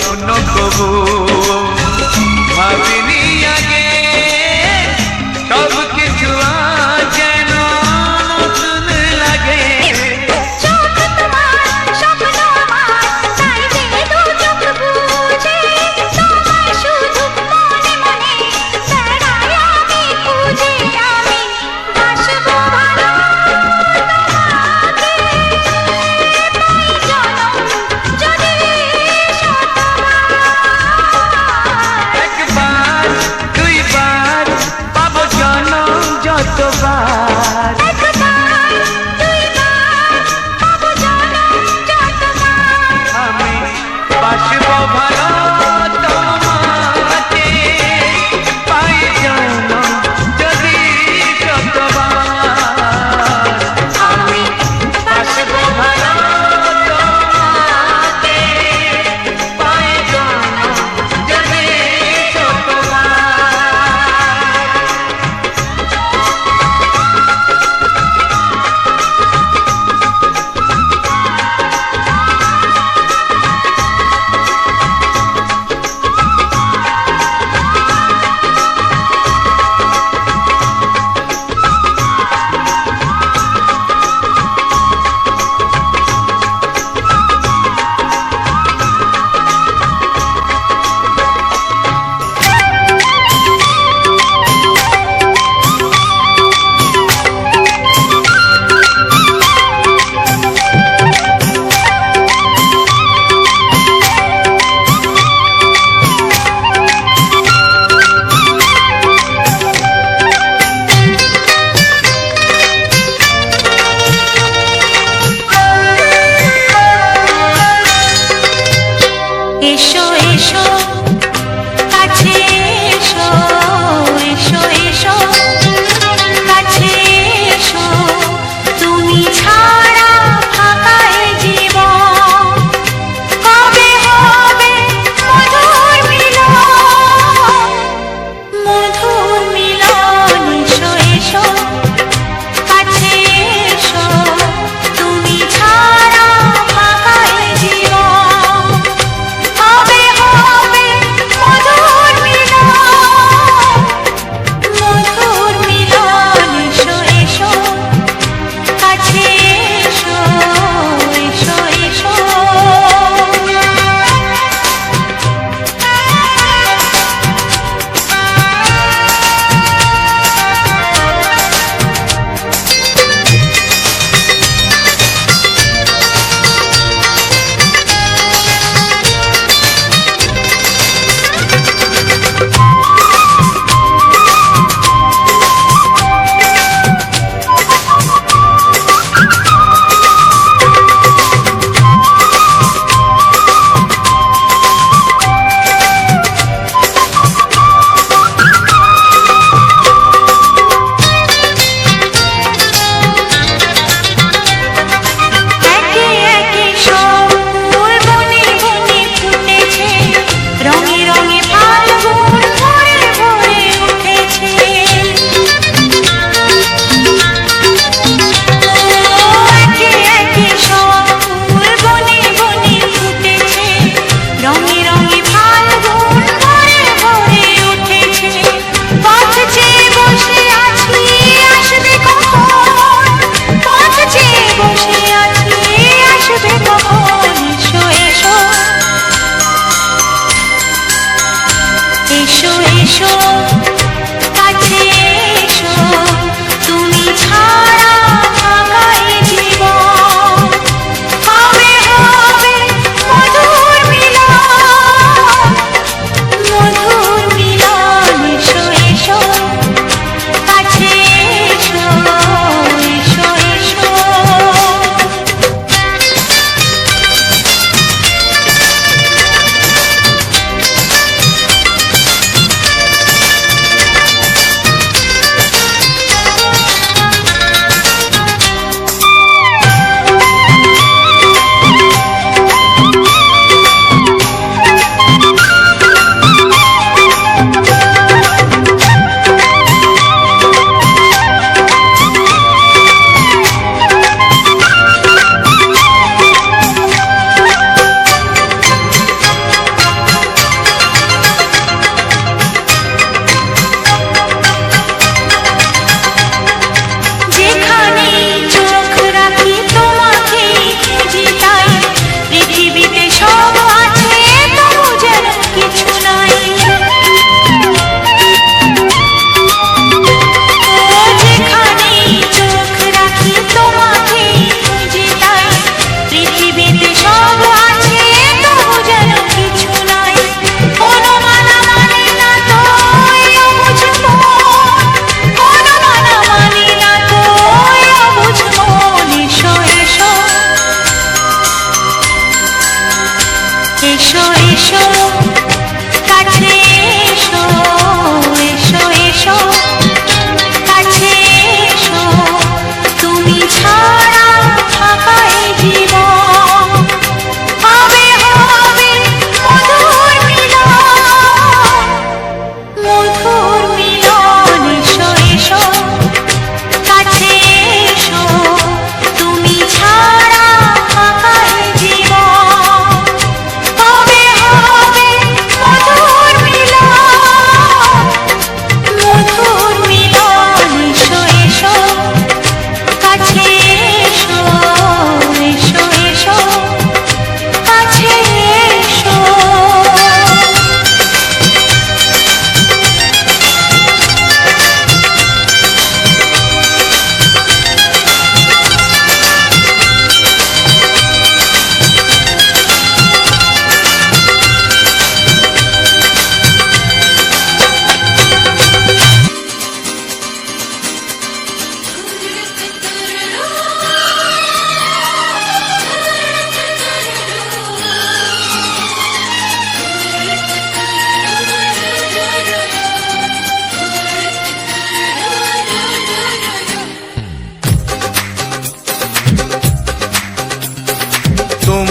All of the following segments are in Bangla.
স্বপ্ন কবু ভাবিনি আগে সব কিছু যেন নতুন লাগে।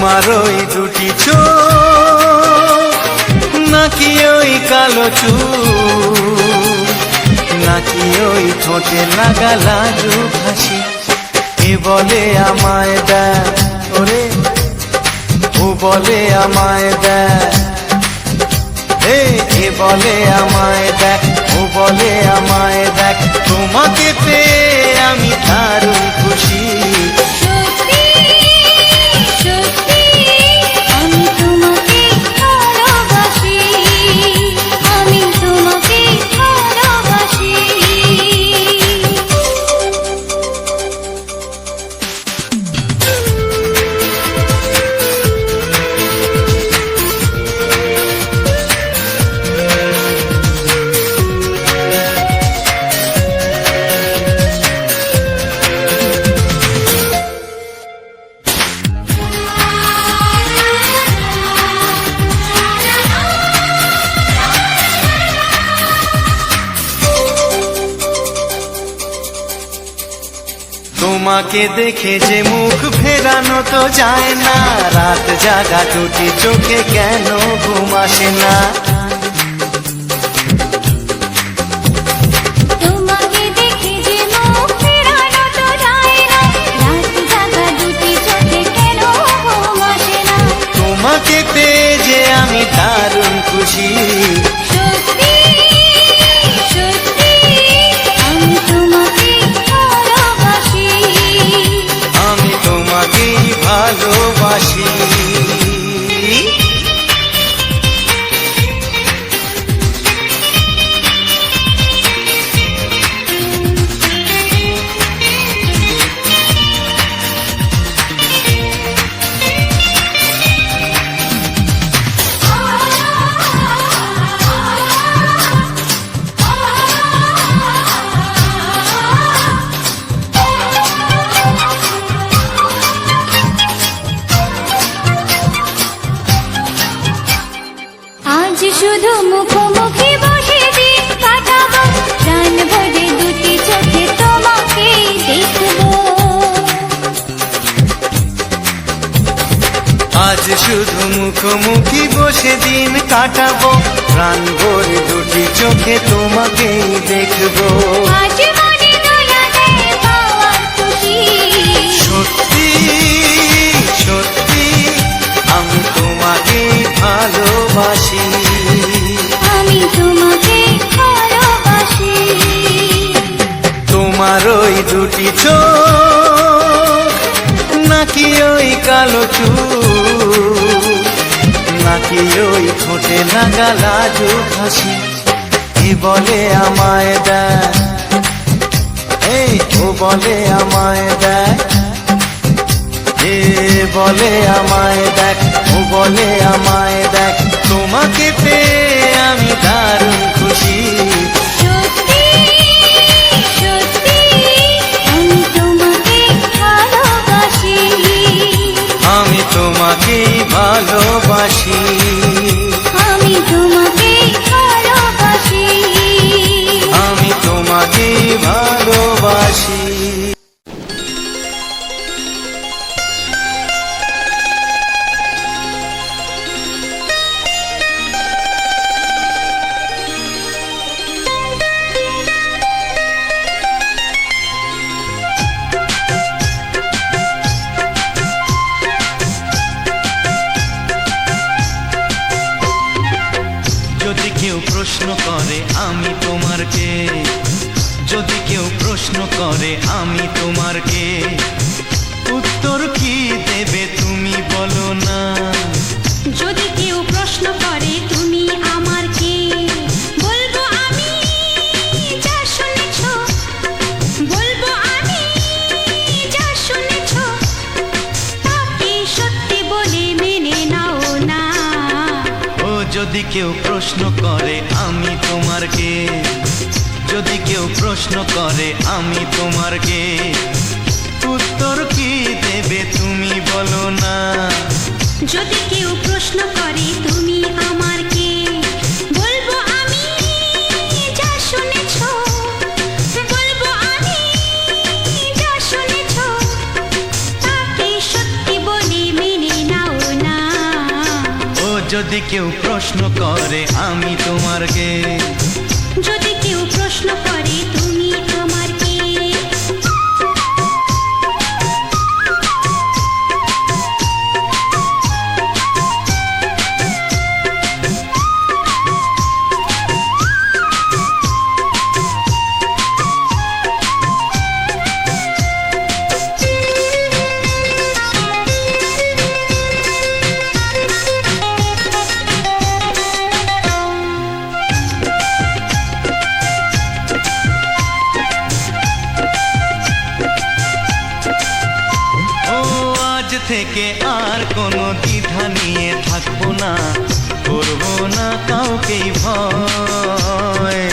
তোমার ওই দুটি চোখ, নাকি ওই কালো চুল, নাকি ওই ঠোঁটে লাগা লাজুক হাসি। এ বলে আমায় দেখ ওরে, ও বলে আমায় দেখ, এ বলে আমায় দেখ, ও বলে আমায় দেখ, তোমাকে পেয়ে আমি দারুণ খুশি। তোমাকে দেখে যে মুখ ফেরানো তো যায় না, রাত জাগা দুটি চোখে কেন ঘুম আসে না। তোমাকে দেখে যে মুখ ফেরানো তো যায় না, রাত জাগা দুটি চোখে কেন ঘুম আসে না। তোমাকে পেয়ে যে আমি দারুণ খুশি। সত্যি সত্যি আমি তোমাকে ভালোবাসি, আমি তোমাকেই ভালোবাসি। আজ শুধু মুখোমুখি বসে দিন কাটাবো, প্রাণ ভরে দুটি চোখে তোমাকে দেখবো। আজ শুধু মুখোমুখি বসে দিন কাটাবো, প্রাণ ভরে দুটি চোখে তোমাকেই দেখবো। আজ মনে দয়া দেয় পাওয়ার খুশি। সত্যি সত্যি আমি তোমাকেই ভালোবাসি। আমি তোমাকে ভালোবাসি। তোমার ওই দুটি চোখ, নাকি ওই কালো চুল, নাকি ওই ঠোঁটে লাগা লাজুক হাসি। এ বলে আমায় দেখ, এই ও বলে আমায় দেখ, এ বলে আমায় দেখ, ও বলে আমায় দেখ, তোমাকে পেয়ে আমি দারুণ খুশি। সত্যি সত্যি আমি তোমাকে ভালোবাসি, আমি তোমাকেই ভালোবাসি। আমি তোমাকে ভালোবাসি, আমি তোমাকেই ভালোবাসি। যদি কেউ প্রশ্ন করে আমি তোমার কে, যদি কেউ প্রশ্ন করে আমি তোমার কে, উত্তর কি দেবে তুমি বলো না। যদি কেউ প্রশ্ন করে তুমি আমার কে, বলবো আমি যা শুনেছো, বলবো আমি যা শুনেছো, তাকে সত্যি বলে মেনে নাও না। ও যদি কেউ প্রশ্ন করে আমি তোমার কে, যদি কেউ প্রশ্ন করে আমি তোমার কে, উত্তর কি দেবে তুমি বলো না। যদি কেউ প্রশ্ন করে তুমি আমার কে, বলবো আমি যা শুনেছো, বলবো আমি যা শুনেছো, তাকে সত্যি বলে মেনে নাও যদি কেউ প্রশ্ন করে আমি তোমার কে, যদি কেউ প্রশ্ন করে তুমি আমার কে। থেকে আর কোনো দ্বিধা নিয়ে থাকবো না, করবো না কাউকেই ভয়।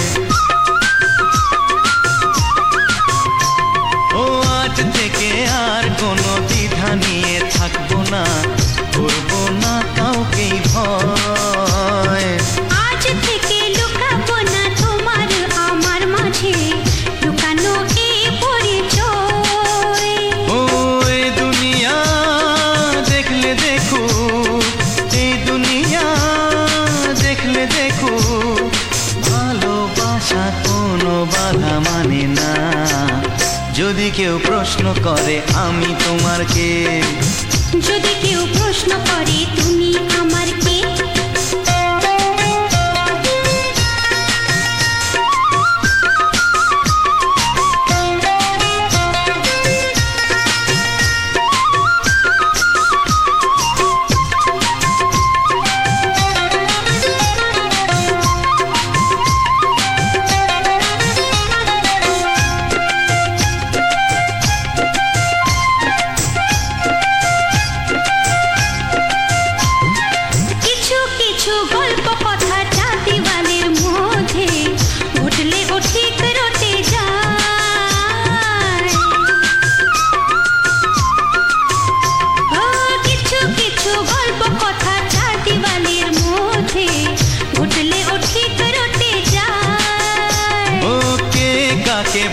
ও আজ থেকে আর কোনো দ্বিধা নিয়ে থাকবো না, করবো না কাউকেই ভয়। আজ থেকে লুকাবো না তোমার আমার মাঝে লুকানো এই পরিচয়। ও এই দুনিয়া দেখলে দেখো, এই দুনিয়া দেখলে দেখো, ভালোবাসা কোনো বাধা মানে না। যদি কেউ প্রশ্ন করে আমি তোমার কে, যদি কেউ প্রশ্ন করে তুমি আমার কে।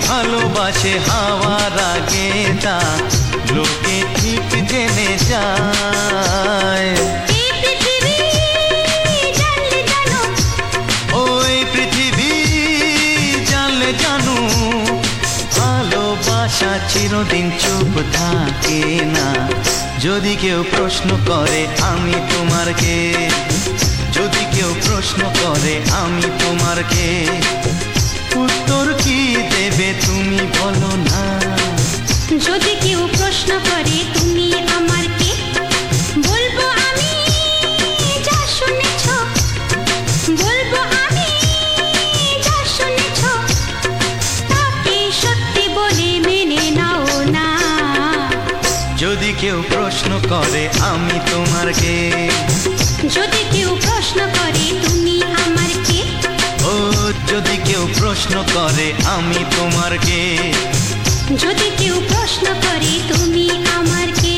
ভালোবাসে হাওয়ার আগে তা লোকে ঠিক জেনে যায়। ওই পৃথিবী জানলে জানো, ভালোবাসা চিরদিন চুপ থাকে না। যদি কেউ প্রশ্ন করে আমি তোমার কে, যদি কেউ প্রশ্ন করে আমি তোমার কে, উত্তর কি দেবে তুমি বলো না। যদি কেউ প্রশ্ন করে তুমি আমার কে, বলবো আমি যা শুনেছ, বলবো আমি যা শুনেছ, তাকে সত্যি বলে মেনে নাও না। যদি কেউ প্রশ্ন করে আমি তোমার কে, যদি কেউ প্রশ্ন করে তুমি আমার কে। ও যদি কেউ প্রশ্ন করে আমি তোমার কে, যদি কেউ প্রশ্ন করে তুমি আমার কে।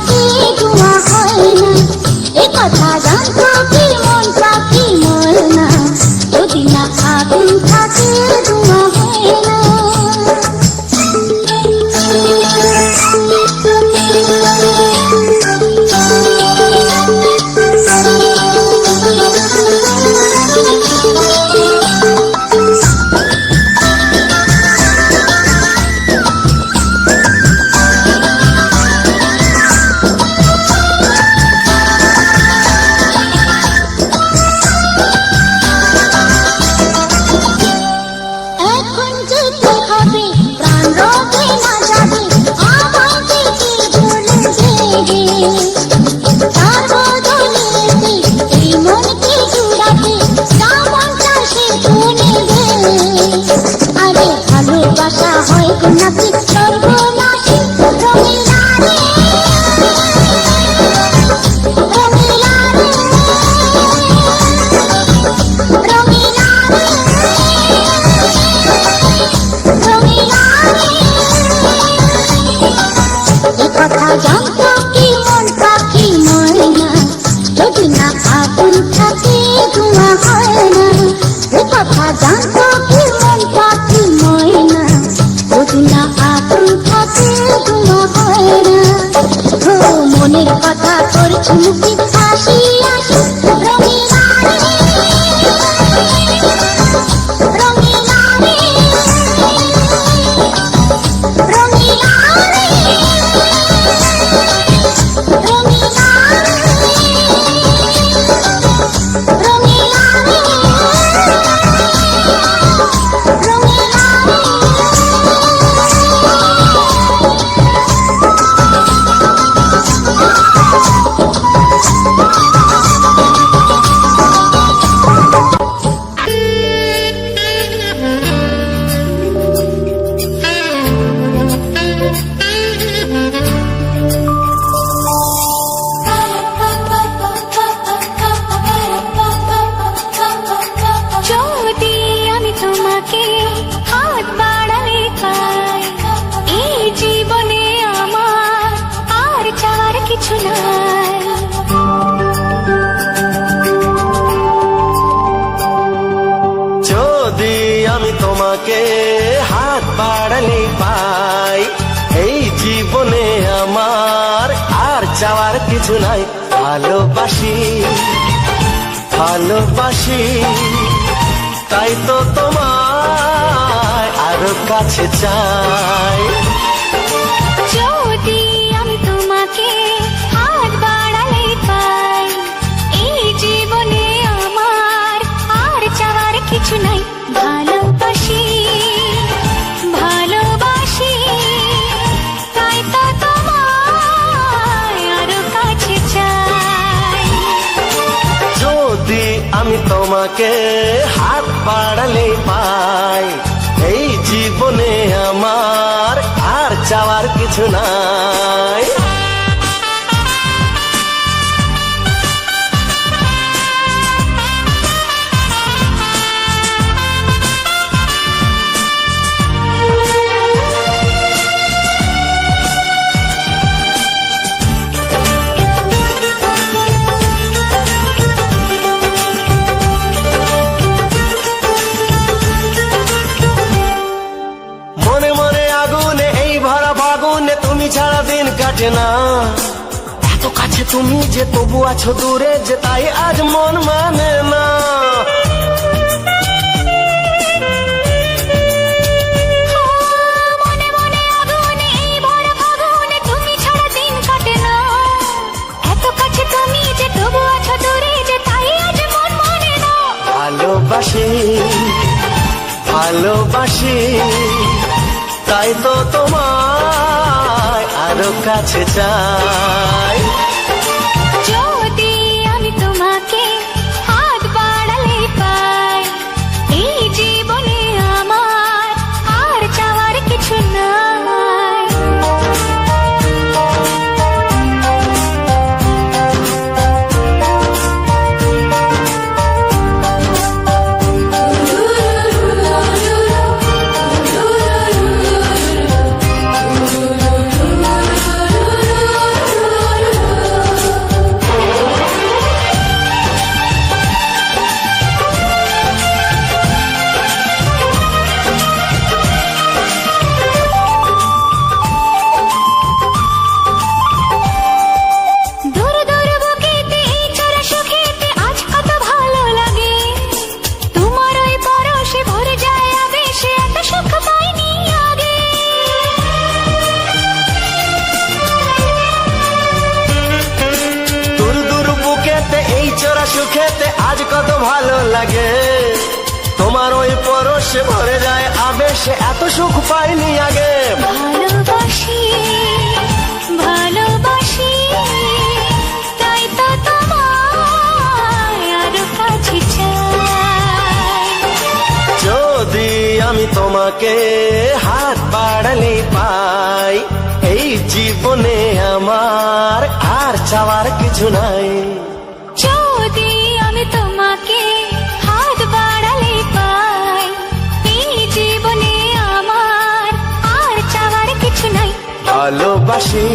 থাকে ধোঁয়া হয় না। এ কথা জানতো কি মন পাখি ময়না, যদি না আগুন থাকে ধোঁয়া হয় না। এখন যেতে হবে প্রাণ রবে না যাবে, আমার দিকে বলে দেবে। তার বদলেতে এই মনকে জুড়াতে যেমনটা সে নেবে। আরে ভালোবাসা হয় গো নাকি সর্বনাশী, রঙিলা রে রঙিলা রে রঙিলা রে এ কথা জানতো কি মন পাখি ময়না, যদি না আগুন থাকে ধোঁয়া হয় না। এ কথা জানতো কি মন পাখি ময়না, যদি না আগুন থাকে ধোঁয়া হয় না। ও মনের কথা করছি মুখে হাসি হাসি, রঙিলা রে রঙিলা রে রঙিলা রে রঙিলা রে রঙিলা রে রঙিলা রে। যদি আমি তোমাকে হাত বাড়ালে পাই, এই জীবনে আমার আর চাওয়ার কিছু নাই। যদি আমি তোমাকে হাত বাড়ালে পাই, এই জীবনে আমার আর চাওয়ার কিছু নাই। ভালোবাসি ভালোবাসি, তাই তো তোমায় আরো কাছে চাই। যদি আমি তোমাকে হাত বাড়ালে পাই, এই জীবনে আমার আর চাওয়ার কিছু নাই। ভালোবাসি ভালোবাসি, তাই তো তোমায় আরো কাছে চাই। যদি আমি তোমাকে হাত বাড়ালে পাই, এই জীবনে আমার আর চাওয়ার কিছু নাই। মনে মনে আগুনে এই ভরা ফাগুনে তুমি ছাড়া দিন কাটে না। এত কাছে তুমি যে তবু আছো দূরে, যে তাই আজ মন মানে না। মনে মনে আগুনে এই ভরা ফাগুনে তুমি ছাড়া দিন কাটে না। এত কাছে তুমি যে তবু আছো দূরে, যে তাই আজ মন মানে না। ভালোবাসি ভালোবাসি, তাই তো তোমায় আরো কাছে চাই। যদি আমি তোমাকে হাত বাড়ালে পাই, এই জীবনে আমার আর চাওয়ার কিছু নাই। সুখেতে আজ কত ভালো লাগে, তোমার ওই পরশে ভরে যায় আবেশে, এত সুখ পাইনি আগে। ভালোবাসি ভালোবাসি তাই তো তোমায় আরো কাছে চাই। যদি আমি তোমাকে হাত বাড়ালে পাই, এই জীবনে আমার আর চাওয়ার কিছু নাই। যদি আমি তোমাকে হাত বাড়ালে পাই, এই জীবনে আমার আর চাওয়ার কিছু নাই। ভালোবাসি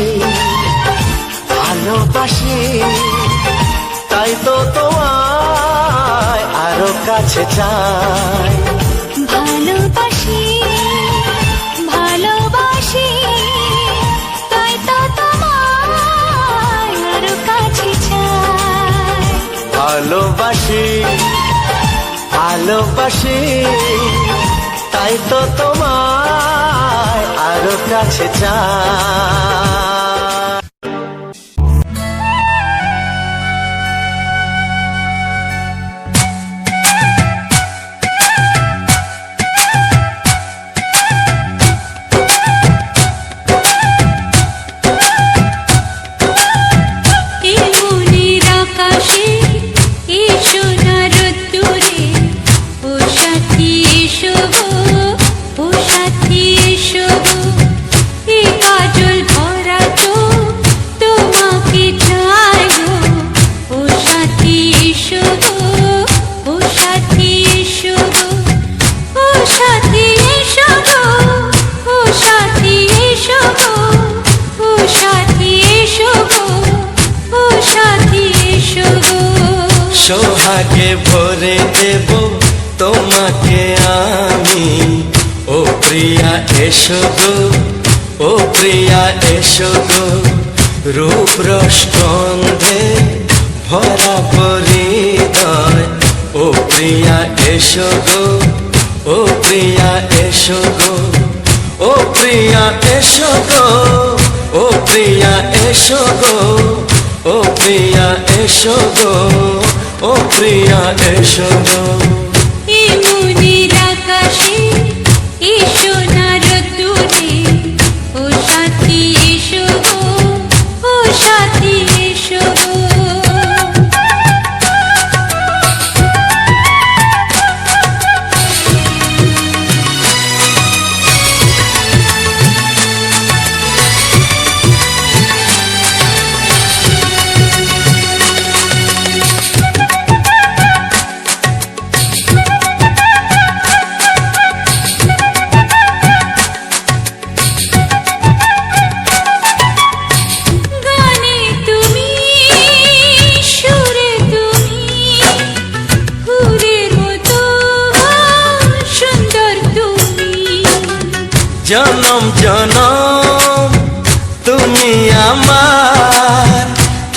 ভালোবাসি তাই তো তোমায় আরো কাছে চাই। ভালোবাসি ভালোবাসি তাই তো তোমায় আরো কাছে চাই। ভালোবাসি ভালোবাসি তাই তো তোমায় আরো কাছে চাই। এই মনের আকাশে এই সোনার রোদ্দুরে, ও সাথী এসো গো, ও সাথী এসো গো, এই কাজল ভরা চোখ তোমাকে চাই গো, ও সাথী এসো গো, ও সাথী এসো গো, ও সাথী এসো গো, ও সাথী এসো গো, ও সাথী এসো গো, ও সাথী এসো গো। সোহাগে ভরে দেব তোমাকে আমি, ও প্রিয়া এসো গো, ও প্রিয়া এসো গো, রূপ রস গন্ধে ভরা পরিদয়, ও প্রিয়া এসো গো, ও প্রিয়া এসো গো, ও প্রিয়া এসো গো, ও প্রিয়া এসো গো, ও প্রিয়া এসো গো, ও প্রিয়া এসো গো। এই মনের আকাশে এই সোনার রোদ্দুরে, ও সাথী এসো গো, ও সাথী এসো গো। গানে তুমি, সুরে তুমি, ফুলের মতো সুন্দর তুমি। জনম জনম তুমি আমার,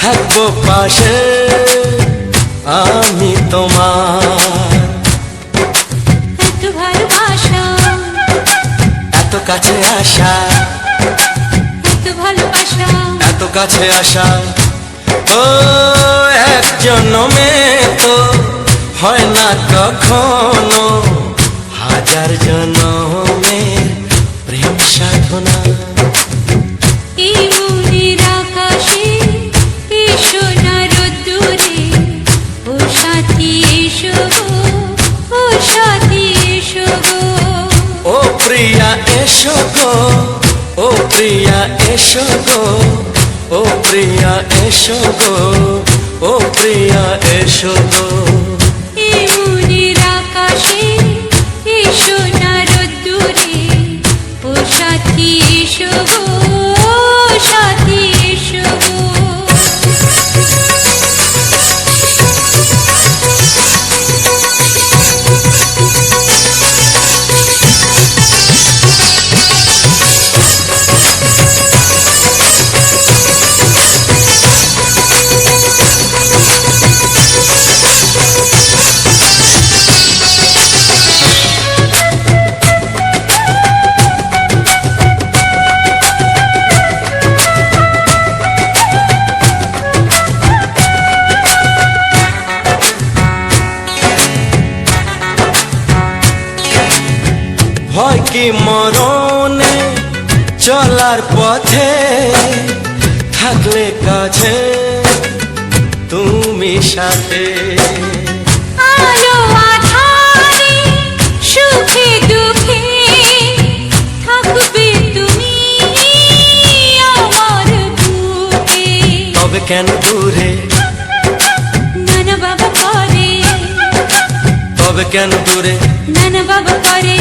থাকবো পাশে আমি তোমার। এত ভালোবাসা, এত কাছে আসা, এত ভালোবাসা, এত কাছে আসা, ও এক জন্মে তো হয় না কখনো, হাজার জন্মের প্রেম সাধনা। এই মনের আকাশে এই সোনার রোদ্দুরে, ও সাথী এসো গো, ও সাথী এসো গো। ও প্রিয়া এসো গো, ও প্রিয়া এসো গো, ও প্রিয়া এসো গো, ও প্রিয়া এসো গো। এই মনের আকাশে এই সোনার রোদ্দুরে, ও সাথী এসো গো, ও সাথী এসো গো। চলার পথে থাকলে কাছে তুমি সাথে, আলো আঁধারে সুখে দুঃখে থাকবে তুমি আমার বুকে। তবে কেন দূরে, নানা বাবা করে, তবে কেন দূরে, নানা বাবা করে।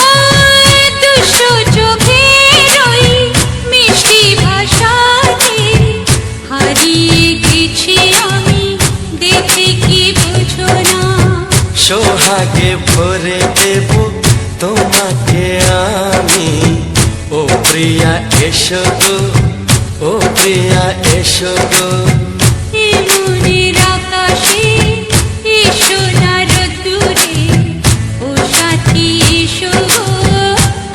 ওই দুষ্ট চোখের ওই মিষ্টি ভাষাতে হারিয়ে গেছি আমি, দেখে কি বুঝো না। সোহাগে ভরে দেব তোমাকে আমি, ও প্রিয়া এসো গো, ও প্রিয়া এসো গো। এ মনের আকাশে এসো না রোদ্দুরে, ও সাথী এসো গো,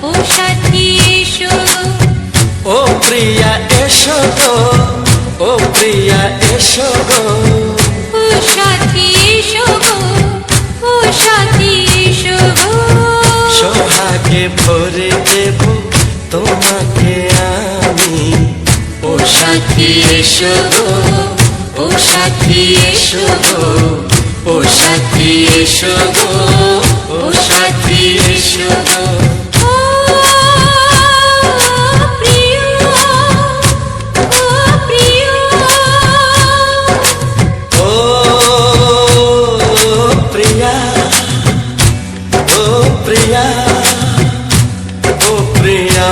ও সাথী এসো গো। ও প্রিয়া এসো গো, ও প্রিয়া এসো গো। ও সাথী এসো গো, ও সাথী এসো গো। সোহাগে ভরে দেব তোমাকে আমি, ও সাথী এসো গো, ও সাথী এসো গো, ও সাথী এসো গো, ও সাথী এসো গো। ও প্রিয়, ও প্রিয়, ও প্রিয়া, ও প্রিয়া, ও প্রিয়া।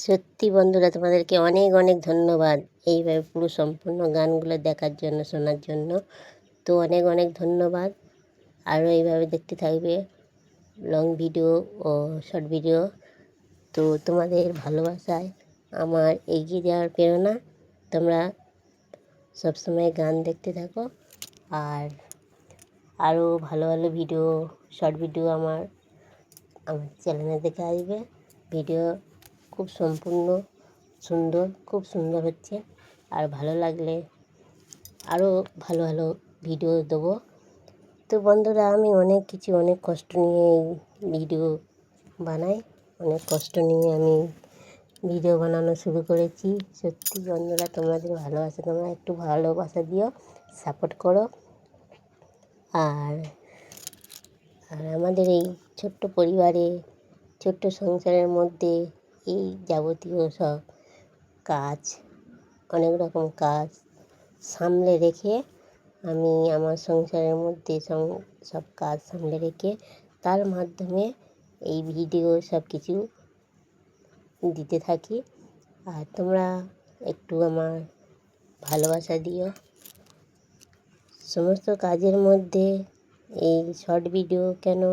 সত্যি বন্ধুরা, তোমাদেরকে অনেক অনেক ধন্যবাদ এইভাবে পুরো সম্পূর্ণ গানগুলো দেখার জন্য, শোনার জন্য। তো অনেক অনেক ধন্যবাদ। আরও এইভাবে দেখতে থাকবে লং ভিডিও ও শর্ট ভিডিও। তো তোমাদের ভালোবাসায় আমার এগিয়ে যাওয়ার প্রেরণা। তোমরা সবসময় গান দেখতে থাকো, আর আরও ভালো ভালো ভিডিও, শর্ট ভিডিও আমার চ্যানেলে দেখে আসবে। ভিডিও খুব সম্পূর্ণ সুন্দর, খুব সুন্দর হচ্ছে। আর ভালো লাগলে আরও ভালো ভালো ভিডিও দেবো। তো বন্ধুরা, আমি অনেক কিছু, অনেক কষ্ট নিয়ে এই ভিডিও বানাই। অনেক কষ্ট নিয়ে আমি ভিডিও বানানো শুরু করেছি। সত্যি বন্ধুরা, তোমাদের ভালোবাসা, তোমরা একটু ভালোবাসা দিও, সাপোর্ট করো। আর আর আমাদের এই ছোট্ট পরিবারে, ছোট্ট সংসারের মধ্যে এই যাবতীয় সব কাজ, অনেক রকম কাজ সামলে রেখে আমি আমার সংসারের মধ্যে সব কাজ সামলে রেখে তার মাধ্যমে এই ভিডিও সব কিছু দিতে থাকি। আর তোমরা একটু আমার ভালোবাসা দিও। সমস্ত কাজের মধ্যে এই শর্ট ভিডিও কেন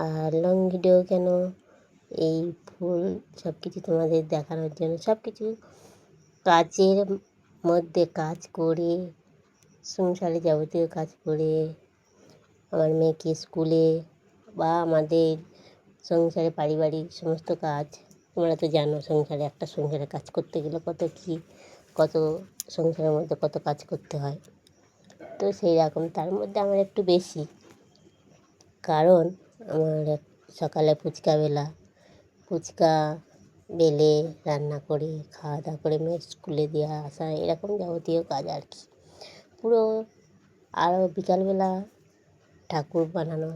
আর লং ভিডিও কেন, এই ফুল সব কিছু তোমাদের দেখানোর জন্য, সব কিছু কাজের মধ্যে কাজ করে, সংসারে যাবতীয় কাজ করে, আমার মেয়েকে স্কুলে বা আমাদের সংসারে পারিবারিক সমস্ত কাজ, তোমরা তো জানো সংসারে, একটা সংসারে কাজ করতে গেলে কত সংসারের মধ্যে কত কাজ করতে হয়। তো সেই রকম তার মধ্যে আমার একটু বেশি, কারণ আমার সকালে ফুচকা বেলে রান্না করে খাওয়া দাওয়া করে মেয়ে স্কুলে দিয়ে আসা, এরকম যাবতীয় কাজ আর কি পুরো। আরও বিকালবেলা ঠাকুর বানানো,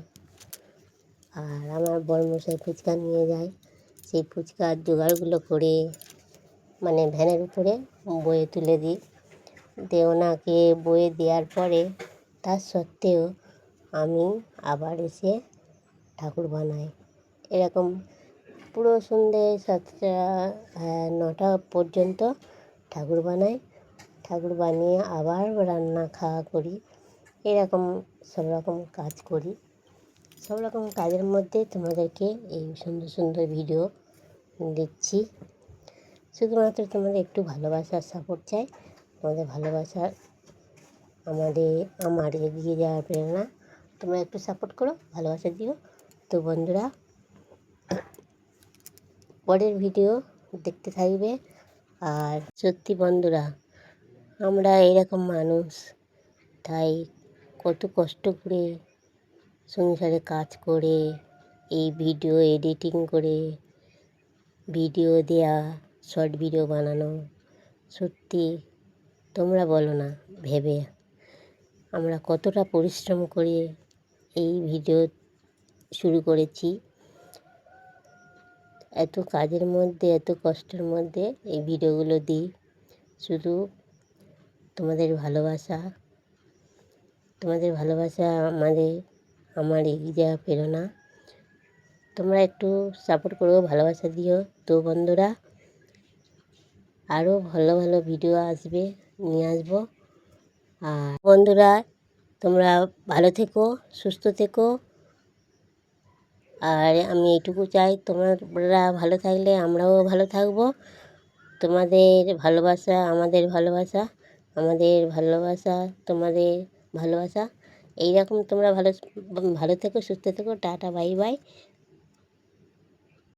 আর আমার বড়মশাই ফুচকা নিয়ে যায়, সেই ফুচকার জোগাড়গুলো করে মানে ভ্যানের উপরে বয়ে তুলে দিই। দিয়ে ওনাকে বয়ে দেওয়ার পরে তার সত্ত্বেও আমি আবার এসে ঠাকুর বানাই। এরকম পুরো সন্ধ্যে 7টা 9টা পর্যন্ত ঠাকুর বানাই। ঠাকুর বানিয়ে আবার রান্না খাওয়া করি। এরকম সব রকম কাজ করি। সব রকম কাজের মধ্যে তোমাদেরকে এই সুন্দর সুন্দর ভিডিও দিচ্ছি। শুধুমাত্র তোমাদের একটু ভালোবাসার সাপোর্ট চাই। তোমাদের ভালোবাসা আমার এগিয়ে যাওয়ার প্রেরণা। তোমরা একটু সাপোর্ট করো, ভালোবাসা দিও। তো বন্ধুরা, পরের ভিডিও দেখতে থাকবে। আর সত্যি বন্ধুরা, আমরা এরকম মানুষ, তাই কত কষ্ট করে সংসারে কাজ করে, এই ভিডিও এডিটিং করে, ভিডিও দেয়া, শর্ট ভিডিও বানানো, সত্যি তোমরা বলো না ভেবে আমরা কতটা পরিশ্রম করে এই ভিডিও শুরু করেছি। এত কাজের মধ্যে, এত কষ্টের মধ্যে এই ভিডিওগুলো দিই, শুধু তোমাদের ভালোবাসা আমার এগিয়ে যাওয়া প্রেরণা। তোমরা একটু সাপোর্ট করো, ভালোবাসা দিও। তো বন্ধুরা, আরও ভালো ভালো ভিডিও নিয়ে আসবো। আর বন্ধুরা, তোমরা ভালো থেকো, সুস্থ থেকো। আর আমি এইটুকু চাই, তোমরা ভালো থাকলে আমরাও ভালো থাকবো। তোমাদের ভালোবাসা আমাদের ভালোবাসা, আমাদের ভালোবাসা তোমাদের ভালোবাসা। এইরকম তোমরা ভালো থেকো, সুস্থ থেকো। Tata, bye bye.